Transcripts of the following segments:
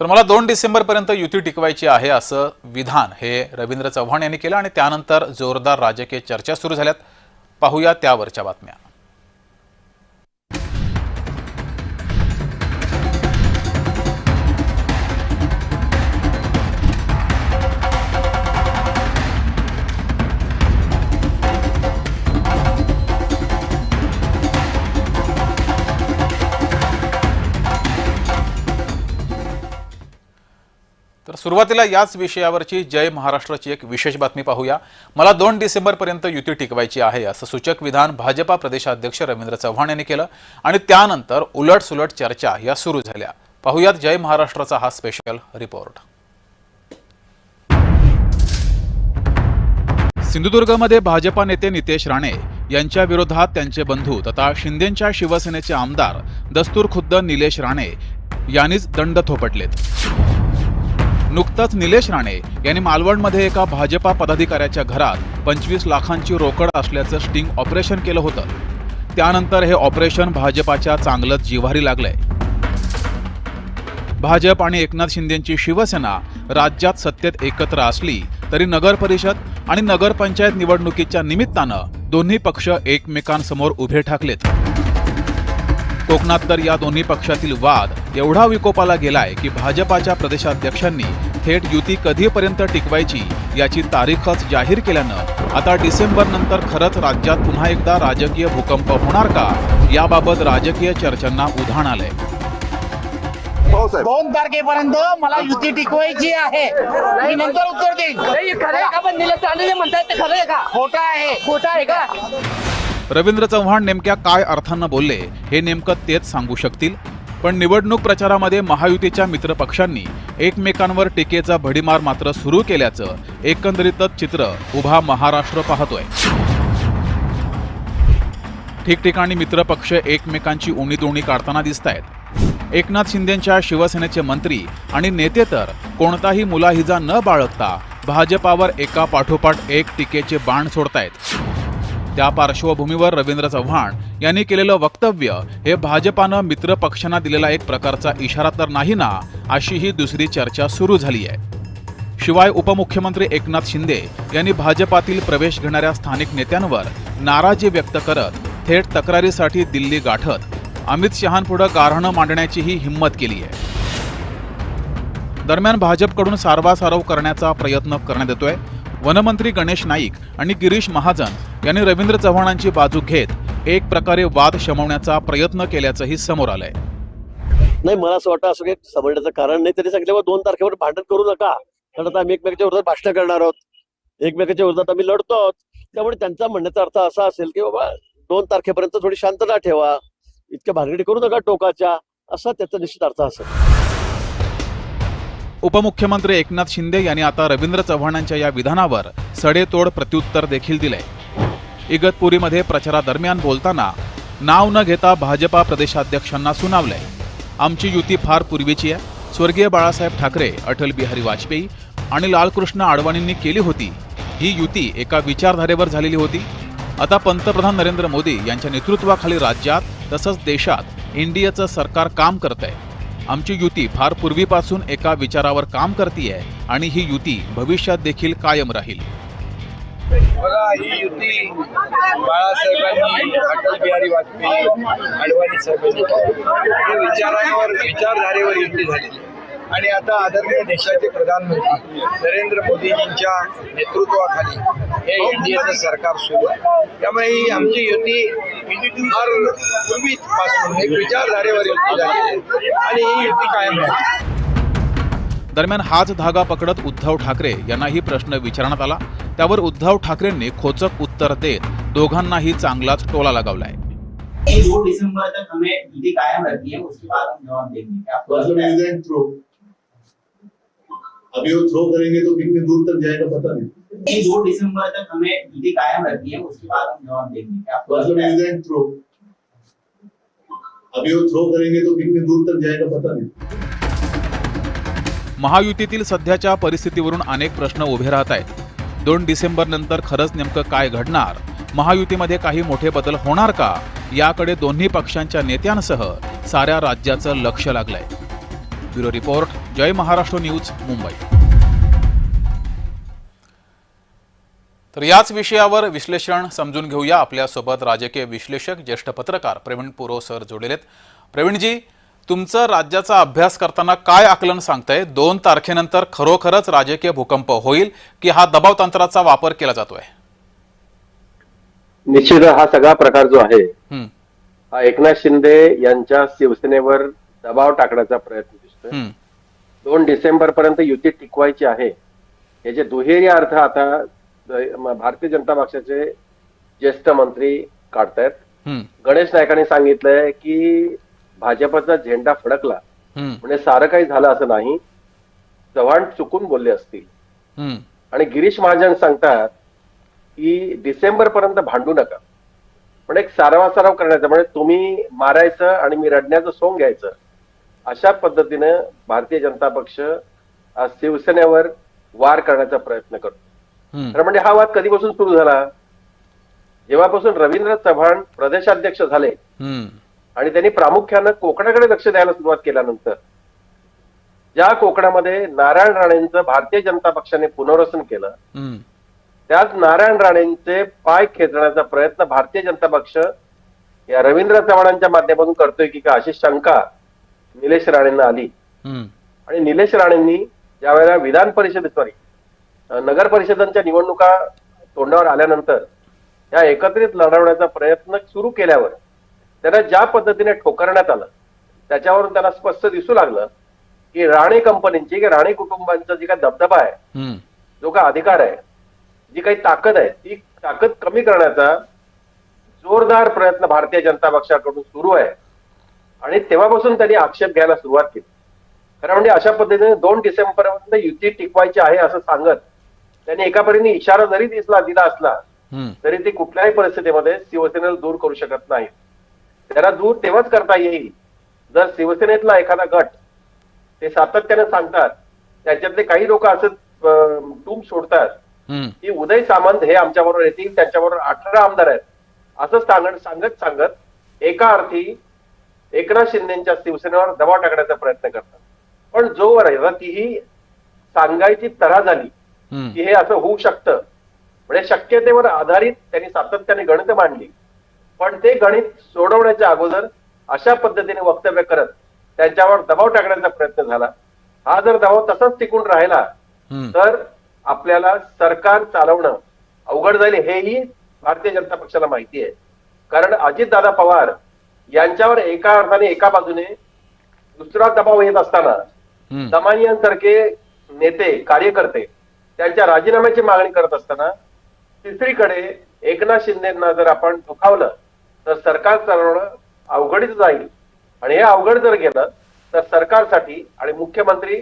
तर मला 2 डिसेंबरपर्यंत युती टिकवायची आहे असं विधान हे रवींद्र चव्हाण यांनी केलं आणि त्यानंतर जोरदार राजकीय चर्चा सुरू झाल्यात. पाहूया त्यावरच्या बातम्या. तर सुरुवातीला याच विषयावरची जय महाराष्ट्राची एक विशेष बातमी पाहूया. मला 2 डिसेंबरपर्यंत युती टिकवायची आहे असं सूचक विधान भाजपा प्रदेशाध्यक्ष रवींद्र चव्हाण यांनी केलं आणि त्यानंतर उलटसुलट चर्चा या सुरू झाल्या. पाहूयात जय महाराष्ट्राचा हा स्पेशल रिपोर्ट. सिंधुदुर्गमध्ये भाजपा नेते नितेश राणे यांच्या विरोधात त्यांचे बंधू तथा शिंदेंच्या शिवसेनेचे आमदार दस्तूरखुद्द निलेश राणे यांनीच दंड थोपटलेत. नुकताच निलेश राणे यांनी मालवणमध्ये एका भाजपा पदाधिकाऱ्याच्या घरात 25 लाखांची रोकड असल्याचं स्टिंग ऑपरेशन केलं होतं. त्यानंतर हे ऑपरेशन भाजपाच्या चांगलंच जिव्हारी लागलंय. भाजप आणि एकनाथ शिंदेंची शिवसेना राज्यात सत्तेत एकत्र असली तरी नगर परिषद आणि नगरपंचायत निवडणुकीच्या निमित्तानं दोन्ही पक्ष एकमेकांसमोर उभे ठाकलेत. कोकणात तर या दोन्ही पक्षातील वाद एवढा विकोपाला गेलाय की भाजपाच्या प्रदेशाध्यक्षांनी थेट युती कधीपर्यंत टिकवायची याची तारीखच जाहीर केल्यानं आता डिसेंबर नंतर खरंच राज्यात पुन्हा एकदा राजकीय भूकंप होणार का याबाबत राजकीय चर्चांना उधाण आलंय. 2 तारखेपर्यंत मला युती टिकवायची आहे. मी नंतर उत्तर देईन. खरं आहे का? पण निलेश राणे म्हणतात ते खरं आहे का? खोटं आहे का? रवींद्र चव्हाण नेमक्या काय अर्थानं बोलले हे नेमकं तेच सांगू शकतील. पण निवडणूक प्रचारामध्ये महायुतीच्या मित्रपक्षांनी एकमेकांवर टीकेचा भडीमार मात्र सुरू केल्याचं एकंदरीतच चित्र उभा महाराष्ट्र पाहतोय. ठिकठिकाणी मित्रपक्ष एकमेकांची उणीदोणी काढताना दिसतायत. एकनाथ शिंदेंच्या शिवसेनेचे मंत्री आणि नेते तर कोणताही मुलाहिजा न बाळगता भाजपावर एका पाठोपाठ एक टीकेचे बाण सोडतायत. त्या पार्श्वभूमीवर रवींद्र चव्हाण यांनी केलेलं वक्तव्य हे भाजपानं मित्र पक्षांना दिलेला एक प्रकारचा इशारा तर नाही ना, अशी ही दुसरी चर्चा सुरू झाली आहे. शिवाय उपमुख्यमंत्री एकनाथ शिंदे यांनी भाजपातील प्रवेश घेणाऱ्या स्थानिक नेत्यांवर नाराजी व्यक्त करत थेट तक्रारीसाठी दिल्ली गाठत अमित शहांपुढे गाऱ्हाणं मांडण्याचीही हिंमत केली आहे. दरम्यान भाजपकडून सारवासारव करण्याचा प्रयत्न करण्यात येतोय. वनमंत्री गणेश नाईक आणि गिरीश महाजन यांनी रवींद्र चव्हाणांची बाजू घेत एक प्रकारे वाद शमवण्याचा प्रयत्न केल्याचंही समोर आलंय. नाही, मला असं वाटतं असं काही समजण्याचं कारण नाही. तरी सांगितलं 2 तारखेवर भांडण करू नका, कारण आता आम्ही एकमेकांच्या विरोधात भाषण करणार आहोत, एकमेकांच्या विरोधात आम्ही लढतो आहोत. त्यामुळे त्यांचा म्हणण्याचा अर्थ असा असेल की बाबा 2 तारखेपर्यंत थोडी शांतता ठेवा, इतक्या भानगडी करू नका टोकाच्या, असा त्याचा निश्चित अर्थ असेल. उपमुख्यमंत्री एकनाथ शिंदे यांनी आता रवींद्र चव्हाणांच्या या विधानावर सडेतोड प्रत्युत्तर देखील दिलंय. इगतपुरीमध्ये प्रचारादरम्यान बोलताना नाव न घेता भाजपा प्रदेशाध्यक्षांना सुनावलंय. आमची युती फार पूर्वीची आहे. स्वर्गीय बाळासाहेब ठाकरे, अटल बिहारी वाजपेयी आणि लालकृष्ण अडवाणींनी केली होती. ही युती एका विचारधारेवर झालेली होती. आता पंतप्रधान नरेंद्र मोदी यांच्या नेतृत्वाखाली राज्यात तसंच देशात एनडीएचं सरकार काम करतंय. आमची युती फार पूर्वीपासून एका विचारावर काम करतीये आणि ही युती भविष्यात देखील कायम राहील. बघा, ही युती बाळासाहेबांनी, अटल बिहारी वाजपेयी, अडवाणी साहेबांनी विचारांवर, विचारधारेवर युती झालेली आणि आता आदरणीय देशाचे प्रधानमंत्री नरेंद्र मोदीजींच्या नेतृत्वाखाली हे एनडीएचं सरकार सुरू आहे. त्यामुळे ही आमची युती फार पूर्वीपासून एक विचारधारेवर युती झाली आणि ही युती कायम राहील. दरम्यान हाच धागा पकडत उद्धव ठाकरे यांनाही प्रश्न विचारण्यात आला. त्यावर उद्धव ठाकरेंनी खोचक उत्तर देत दोघांनाही चांगलाच टोला लगावलाय. 2 दिसंबर तक हमें युति कायम रखनी है, उसके बाद हम जवाब देंगे. अभी वो थ्रो करेंगे तो कितनी दूर तक जाएगा पता नहीं. 2 दिसंबर तक हमें युति कायम रखनी है, उसके बाद हम जवाब देंगे. थ्रो अभी वो थ्रो करेंगे तो कितनी दूर तक जाएगा पता नहीं. महायुतीतील सध्याच्या परिस्थितीवरून अनेक प्रश्न उभे राहत आहेत. 2 डिसेंबर नंतर खरंच नेमकं काय घडणार, महायुतीमध्ये काही मोठे बदल होणार का, याकडे दोन्ही पक्षांच्या नेत्यांसह साऱ्या राज्याचं लक्ष लागलंय. ब्युरो रिपोर्ट, जय महाराष्ट्र न्यूज, मुंबई. तर याच विषयावर विश्लेषण समजून घेऊया. आपल्यासोबत राजकीय विश्लेषक, ज्येष्ठ पत्रकार प्रवीण पुरो सर जोडलेले आहेत. प्रवीणजी, तुमचं राज्याचा अभ्यास करताना काय आकलन सांगतंय? 2 तारखेनंतर खरोखरच राजकीय भूकंप होईल की हा दबाव तंत्राचा वापर केला जातोय? निश्चित हा सगळा प्रकार जो आहे हा एकनाथ शिंदे यांच्या शिवसेनेवर दबाव टाकण्याचा प्रयत्न दिसतोय. 2 डिसेंबर पर्यंत युती टिकवायची आहे याचे दुहेरी अर्थ आता भारतीय जनता पक्षाचे ज्येष्ठ मंत्री काढतायत. गणेश नाईकांनी सांगितलंय की भाजपचा झेंडा फडकला म्हणजे सारं काही झालं असं नाही, चव्हाण चुकून बोलले असतील. आणि गिरीश महाजन सांगतात की डिसेंबर पर्यंत भांडू नका, पण एक सारवासारव करण्याचा, म्हणजे तुम्ही मारायचं आणि मी रडण्याचं सोंग घ्यायचं, अशा पद्धतीने भारतीय जनता पक्ष शिवसेनेवर वार करण्याचा प्रयत्न करतो. तर म्हणजे हा वाद कधीपासून सुरू झाला? जेव्हापासून रवींद्र चव्हाण प्रदेशाध्यक्ष झाले आणि त्यांनी प्रामुख्यानं कोकणाकडे लक्ष द्यायला सुरुवात केल्यानंतर, ज्या कोकणामध्ये नारायण राणेंचं भारतीय जनता पक्षाने पुनर्वसन केलं, त्याच नारायण राणेंचे पाय खेचण्याचा प्रयत्न भारतीय जनता पक्ष या रवींद्र चव्हाणांच्या माध्यमातून करतोय की का, अशी शंका निलेश राणेंना आली. आणि निलेश राणेंनी ज्यावेळेला विधान परिषद नगर परिषदांच्या निवडणुका तोंडावर आल्यानंतर या एकत्रित लढवण्याचा प्रयत्न सुरू केल्यावर त्यांना ज्या पद्धतीने ठोकरण्यात आलं, त्याच्यावरून त्यांना स्पष्ट दिसू लागलं की राणे कंपनीची, की राणे कुटुंबांचा जी काही दबदबा आहे, जो काही अधिकार आहे, जी काही ताकद आहे, ती ताकद कमी करण्याचा जोरदार प्रयत्न भारतीय जनता पक्षाकडून सुरू आहे. आणि तेव्हापासून त्यांनी आक्षेप घ्यायला सुरुवात केली. खरं म्हणजे अशा पद्धतीने 2 डिसेंबर पर्यंत युती टिकवायची आहे असं सांगत त्यांनी एका परीने इशारा जरी दिला असला तरी ते कुठल्याही परिस्थितीमध्ये शिवसेनेला दूर करू शकत नाही. त्याला दूर तेव्हाच करता येईल जर शिवसेनेतला एखादा गट, ते सातत्याने सांगतात, त्याच्यातले काही लोक असं टूम सोडतात की उदय सामंत हे आमच्याबरोबर येतील, त्यांच्याबरोबर 18 आमदार आहेत, असं सांगत एका अर्थी एकनाथ शिंदेच्या शिवसेनेवर दबाव टाकण्याचा प्रयत्न करतात. पण जोवर तीही सांगायची तऱ्हा झाली की हे असं होऊ शकतं, म्हणजे शक्यतेवर आधारित त्यांनी सातत्याने गणित मांडली, पण ते गणित सोडवण्याच्या अगोदर अशा पद्धतीने वक्तव्य करत त्यांच्यावर दबाव टाकण्याचा प्रयत्न झाला. हा जर दबाव तसाच टिकून राहिला तर आपल्याला सरकार चालवणं अवघड जाईल, हेही भारतीय जनता पक्षाला माहिती आहे. कारण अजितदादा पवार यांच्यावर एका अर्थाने एका बाजूने दुसरा दबाव येत असताना दमानियांसारखे नेते, कार्यकर्ते त्यांच्या राजीनाम्याची मागणी करत असताना, तिसरीकडे एकनाथ शिंदेना जर आपण दुखावलं तर सरकार चालवणं अवघडीच जाईल. आणि हे अवघड जर गेलं तर सरकारसाठी आणि मुख्यमंत्री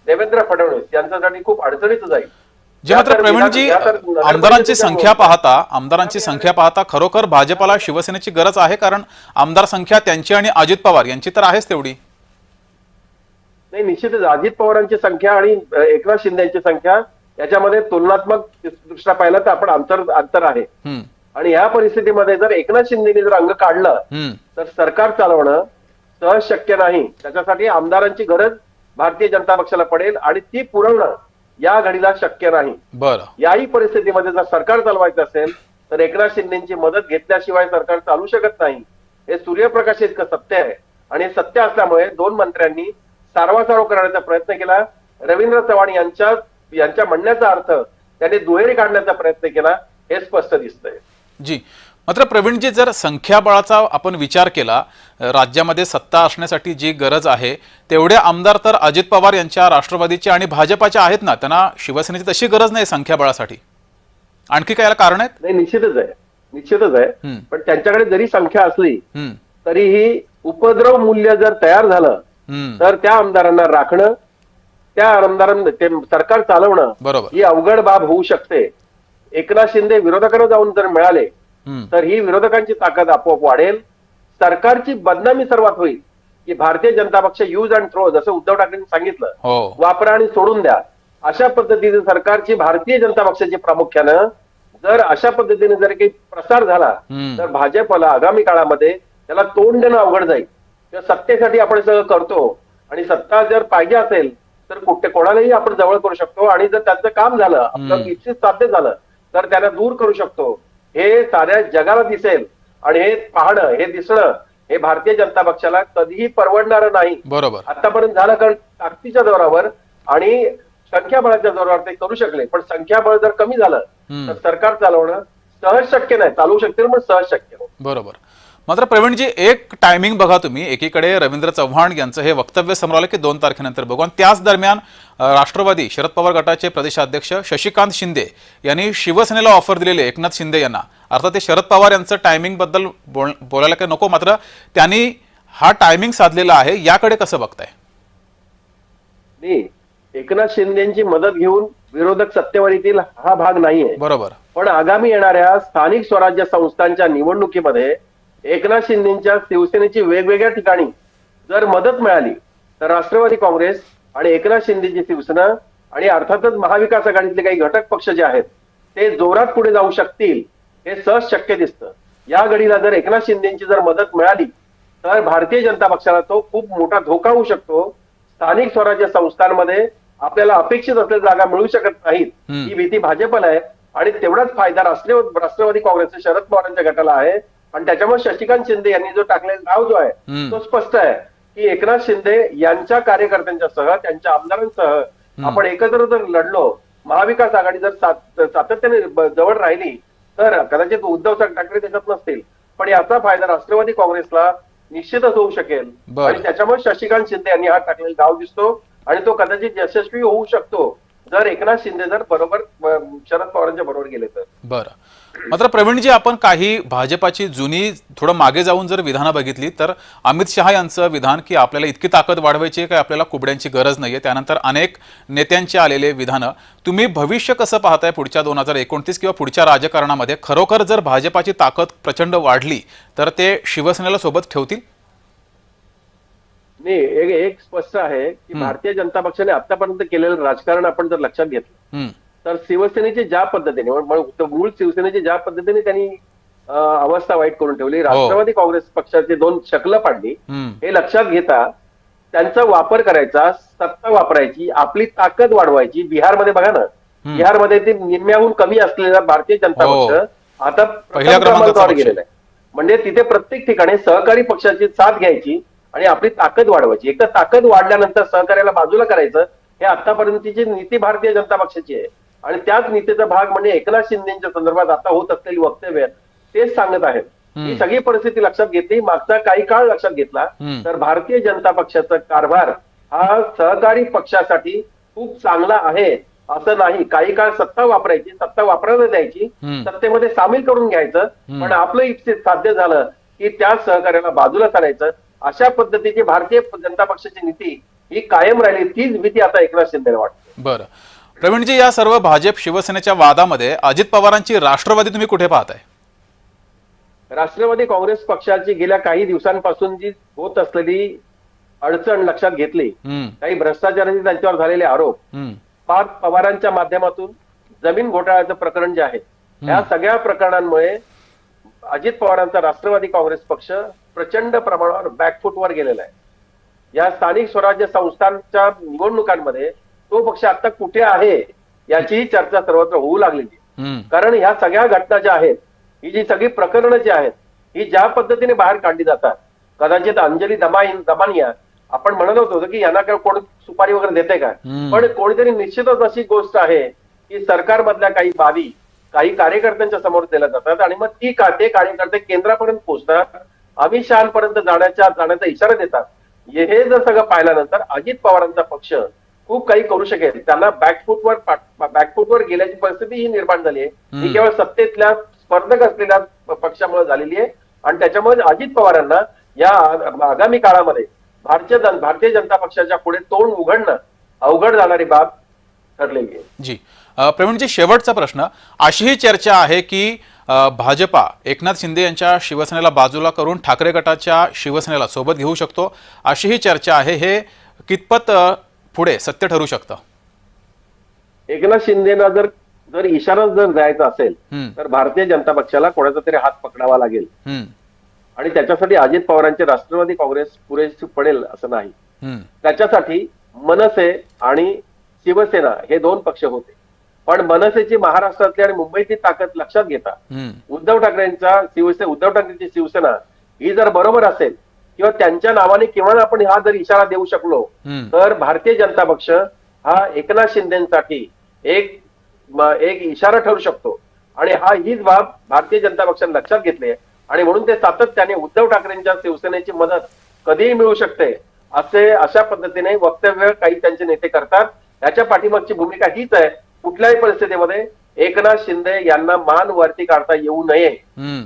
देवेंद्र फडणवीस यांच्यासाठी खूप अडचणीच जाईल. जे मात्र प्रवीणजी, आमदारांची संख्या पाहता खरोखर भाजपला शिवसेनेची गरज आहे, कारण आमदार संख्या त्यांची आणि अजित पवार यांची तर आहेच तेवढी. नाही, निश्चितच अजित पवारांची संख्या आणि एकनाथ शिंदेची संख्या याच्यामध्ये तुलनात्मक दृष्ट्या पाहिलं तर आपण अंतर आहे. आणि या परिस्थितीमध्ये जर एकनाथ शिंदेने जर अंग काढलं तर सरकार चालवणं सहज शक्य नाही. त्याच्यासाठी आमदारांची गरज भारतीय जनता पक्षाला पडेल आणि ती पुरवणं या घडीला शक्य नाही. बरं, याही परिस्थितीमध्ये जर सरकार चालवायचं असेल तर एकनाथ शिंदेची मदत घेतल्याशिवाय सरकार चालू शकत नाही. हे सूर्यप्रकाश इतकं सत्य आहे. आणि सत्य असल्यामुळे 2 मंत्र्यांनी सारवासारव करण्याचा प्रयत्न केला. रवींद्र चव्हाण यांच्या म्हणण्याचा अर्थ त्यांनी दुहेरी काढण्याचा प्रयत्न केला, हे स्पष्ट दिसतंय. जी, मात्र प्रवीणजी, जर संख्याबळाचा आपण विचार केला, राज्यामध्ये सत्ता असण्यासाठी जी गरज आहे तेवढे आमदार तर अजित पवार यांच्या राष्ट्रवादीचे आणि भाजपाचे आहेत ना, त्यांना शिवसेनेची तशी गरज नाही संख्याबळासाठी. आणखी काय कारण आहेत? नाही, निश्चितच आहे. पण त्यांच्याकडे जरी संख्या असली तरीही उपद्रव मूल्य जर तयार झालं तर त्या आमदारांना राखणं, त्या आमदारांना ते सरकार चालवणं बरोबर ही अवघड बाब होऊ शकते. एकनाथ शिंदे विरोधकांना जाऊन जर मिळाले तर ही विरोधकांची ताकद आपोआप वाढेल. सरकारची बदनामी सर्वात होईल की भारतीय जनता पक्ष यूज अँड थ्रो, जसं उद्धव ठाकरेंनी सांगितलं, वापरा आणि सोडून द्या, अशा पद्धतीने सरकारची भारतीय जनता पक्षाची प्रामुख्यानं जर अशा पद्धतीने जर काही प्रसार झाला तर भाजपला आगामी काळामध्ये त्याला तोंड देणं अवघड जाईल. सत्तेसाठी आपण सगळं करतो आणि सत्ता जर पाहिजे असेल तर कुठे कोणालाही आपण जवळ करू शकतो आणि जर त्यांचं काम झालं, आपलं इच्छित साध्य झालं तर त्यांना दूर करू शकतो. हे साऱ्या जगाला दिसेल आणि हे पाहणं, हे दिसणं हे भारतीय जनता पक्षाला कधीही परवडणारं नाही. बरोबर. आतापर्यंत झालं, कारण ताकदीच्या जोरावर आणि संख्याबळाच्या जोरावर ते करू शकले, पण संख्याबळ जर कमी झालं तर सरकार चालवणं सहज शक्य नाही. चालवू शकतील पण सहज शक्य नाही. बरोबर. मात्र प्रवीणजी, एक टायमिंग बघा तुम्ही, एकीकडे रवींद्र चव्हाण यांचं हे वक्तव्य समोर आलं की 2 तारखेनंतर बघू, आणि त्याच दरम्यान राष्ट्रवादी शरद पवार गटाचे प्रदेशाध्यक्ष शशिकांत शिंदे यांनी शिवसेनेला ऑफर दिलेले एकनाथ शिंदे यांना. अर्थात ते शरद पवार यांचं टायमिंग बद्दल बोलायला काही नको, मात्र त्यांनी हा टायमिंग साधलेला आहे, याकडे कसं बघताय? नाही, एकनाथ शिंदेची मदत घेऊन विरोधक सत्तेवर येतील हा भाग नाहीये. बरोबर. पण आगामी येणाऱ्या स्थानिक स्वराज्य संस्थांच्या निवडणुकीमध्ये एकनाथ शिंदेच्या शिवसेनेची वेगवेगळ्या ठिकाणी जर मदत मिळाली तर राष्ट्रवादी काँग्रेस आणि एकनाथ शिंदेची शिवसेना आणि अर्थातच महाविकास आघाडीतले काही घटक पक्ष जे आहेत ते जोरात पुढे जाऊ शकतील, हे सहज शक्य दिसतं. या घडीला जर एकनाथ शिंदेची जर मदत मिळाली तर भारतीय जनता पक्षाला तो खूप मोठा धोका होऊ शकतो. स्थानिक स्वराज्य संस्थांमध्ये आपल्याला अपेक्षित असलेल्या जागा मिळू शकत नाहीत, ही भीती भाजपला आहे आणि तेवढाच फायदा राष्ट्रवादी काँग्रेसच्या शरद पवारांच्या गटाला आहे. आणि त्याच्यामुळे शशिकांत शिंदे यांनी जो टाकलेला डाव जो आहे तो स्पष्ट आहे की एकनाथ शिंदे यांच्या कार्यकर्त्यांच्या सह, त्यांच्या आमदारांसह आपण एकत्र जर लढलो, महाविकास आघाडी जर सातत्याने जवळ राहिली तर कदाचित उद्धव ठाकरे त्याच्यात नसतील, पण याचा फायदा राष्ट्रवादी काँग्रेसला निश्चितच होऊ शकेल. आणि त्याच्यामुळे शशिकांत शिंदे यांनी हा टाकलेला डाव दिसतो आणि तो कदाचित यशस्वी होऊ शकतो जर एकनाथ शिंदे जर बरोबर शरद पवारांच्या बरोबर गेले तर. बरं. मात्र प्रवीणजी, आपण काही भाजपाची जुनी थोडं मागे जाऊन जर विधानं बघितली तर अमित शहा यांचं विधान की आपल्याला इतकी ताकद वाढवायची आहे की आपल्याला कुबड्यांची गरज नाहीये, त्यानंतर अनेक नेत्यांचे आलेले विधानं, तुम्ही भविष्य कसं पाहताय पुढच्या 2029 किंवा पुढच्या राजकारणामध्ये? खरोखर जर भाजपाची ताकद प्रचंड वाढली तर ते शिवसेनेला सोबत ठेवतील? नाही, एक स्पष्ट आहे की भारतीय जनता पक्षाने आतापर्यंत केलेलं राजकारण आपण जर लक्षात घेतलं तर शिवसेनेची ज्या पद्धतीने, मूळ शिवसेनेची ज्या पद्धतीने त्यांनी अवस्था वाईट करून ठेवली, राष्ट्रवादी काँग्रेस पक्षाचे 2 शकलं पाडली, हे लक्षात घेता त्यांचा वापर करायचा, सत्ता वापरायची, आपली ताकद वाढवायची. बिहारमध्ये बघा ना, बिहारमध्ये ते निम्म्याहून कमी असलेला भारतीय जनता पक्ष आता पहिल्या क्रमांकावर गेलेला आहे. म्हणजे तिथे प्रत्येक ठिकाणी सहकारी पक्षाची साथ घ्यायची आणि आपली ताकद वाढवायची. एक तर ताकद वाढल्यानंतर सहकार्याला बाजूला करायचं, हे आतापर्यंतची नीती भारतीय जनता पक्षाची आहे. आणि त्याच नीतीचा भाग म्हणजे एकनाथ शिंदेच्या संदर्भात आता होत असलेली वक्तव्य तेच सांगत आहेत. ही सगळी परिस्थिती लक्षात घेतली, मागचा काही काळ लक्षात घेतला तर भारतीय जनता पक्षाचा कारभार हा सहकारी पक्षासाठी खूप चांगला आहे असं नाही. काही काळ सत्ता वापरायची, सत्ता वापरायला द्यायची, सत्तेमध्ये सामील करून घ्यायचं, पण आपलं इच्छित साध्य झालं की त्या सहकार्याला बाजूला करायचं. अशा पद्धतीची भारतीय जनता पक्षाची नीती ही कायम राहिली, तीच भीती आता एकनाथ शिंदेला वाटते. बरं. प्रवीणजी, या सर्व भाजप शिवसेनेच्या वादामध्ये अजित पवारांची राष्ट्रवादी तुम्ही कुठे पाहताय? राष्ट्रवादी काँग्रेस पक्षाची गेल्या काही दिवसांपासून जी होत असलेली अडचण लक्षात घेतली, काही भ्रष्टाचाराचे त्यांच्यावर झालेले आरोप, पवारांच्या माध्यमातून जमीन घोटाळ्याचं प्रकरण जे आहे, या सगळ्या प्रकरणांमुळे अजित पवारांचा राष्ट्रवादी काँग्रेस पक्ष प्रचंड प्रमाणावर बॅकफुटवर गेलेला आहे. या स्थानिक स्वराज्य संस्थांच्या निवडणुकांमध्ये तो पक्ष आता कुठे आहे याचीही चर्चा सर्वत्र होऊ लागलेली आहे. कारण ह्या सगळ्या घटना ज्या आहेत, ही जी सगळी प्रकरणं जी आहेत, ही ज्या पद्धतीने बाहेर काढली जातात, कदाचित अंजली दमानिया आपण म्हणत होतो की यांना कोण सुपारी वगैरे देते का, पण कोणीतरी निश्चितच अशी गोष्ट आहे की सरकारमधल्या काही बाबी काही कार्यकर्त्यांच्या समोर दिल्या जातात आणि मग ते कार्यकर्ते केंद्रापर्यंत पोहोचतात, अमित शहापर्यंत जाण्याचा इशारा देतात. हे जर सगळं पाहिल्यानंतर अजित पवारांचा पक्ष खूप काही करू शकेल. त्यांना बॅकफुटवर गेल्याची परिस्थिती ही निर्माण झाली आहे. ही केवळ सत्तेतल्या स्पर्धक असलेल्या पक्षामुळे झालेली आहे आणि त्याच्यामुळे अजित पवारांना या आगामी काळामध्ये भारतीय जनता पक्षाच्या पुढे तोंड उघडणं अवघड जाणारी बाब ठरलेली आहे. जी प्रवीणजी, शेवटचा प्रश्न, अशीही चर्चा आहे की भाजपा एकनाथ शिंदे यांच्या शिवसेनेला बाजूला करून ठाकरे गटाच्या शिवसेनेला सोबत घेऊ शकतो, अशीही चर्चा आहे. हे कितपत पुढे सत्य ठरू शकतं? एकनाथ शिंदेना जर इशारा जर द्यायचा असेल तर भारतीय जनता पक्षाला कोणाचा तरी हात पकडावा लागेल आणि त्याच्यासाठी अजित पवारांचे राष्ट्रवादी काँग्रेस पुरेशी पडेल असं नाही. त्याच्यासाठी मनसे आणि शिवसेना हे दोन पक्ष होते. पण मनसेची महाराष्ट्रातली आणि मुंबईची ताकद लक्षात घेता उद्धव ठाकरेंची शिवसेना ही जर बरोबर असेल किंवा त्यांच्या नावाने किंवा आपण हा जर इशारा देऊ शकलो तर भारतीय जनता पक्ष हा एकनाथ शिंदेसाठी एक इशारा ठरू शकतो. आणि हीच बाब भारतीय जनता पक्षाने लक्षात घेतली आहे आणि म्हणून ते सातत्याने उद्धव ठाकरेंच्या शिवसेनेची मदत कधीही मिळू शकते अशा पद्धतीने वक्तव्य काही त्यांचे नेते करतात. त्याच्या पाठीमागची भूमिका हीच आहे, कुठल्याही परिस्थितीमध्ये एकनाथ शिंदे यांना मान वरती काढता येऊ नये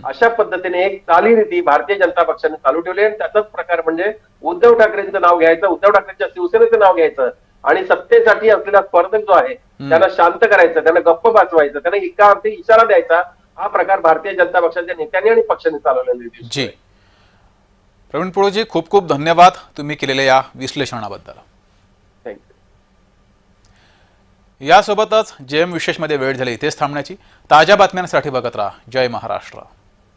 अशा पद्धतीने एक चालीरीती भारतीय जनता पक्षाने चालू ठेवली आणि त्याचाच प्रकार म्हणजे उद्धव ठाकरेंचं नाव घ्यायचं, उद्धव ठाकरेंच्या शिवसेनेचं नाव घ्यायचं आणि सत्तेसाठी असलेला स्पर्धक जो आहे त्यांना शांत करायचं, त्यांना गप्प वाचवायचं, त्यांना एका अर्थी इशारा द्यायचा, हा प्रकार भारतीय जनता पक्षाच्या नेत्यांनी आणि पक्षाने चालवलेला जी. प्रवीण पोळोजी, खूप खूप धन्यवाद तुम्ही केलेल्या या विश्लेषणाबद्दल. यासोबतच जेएम विशेषमध्ये वेळ झाली इथेच थांबण्याची. ताज्या बातम्यांसाठी बघत राहा जय महाराष्ट्र.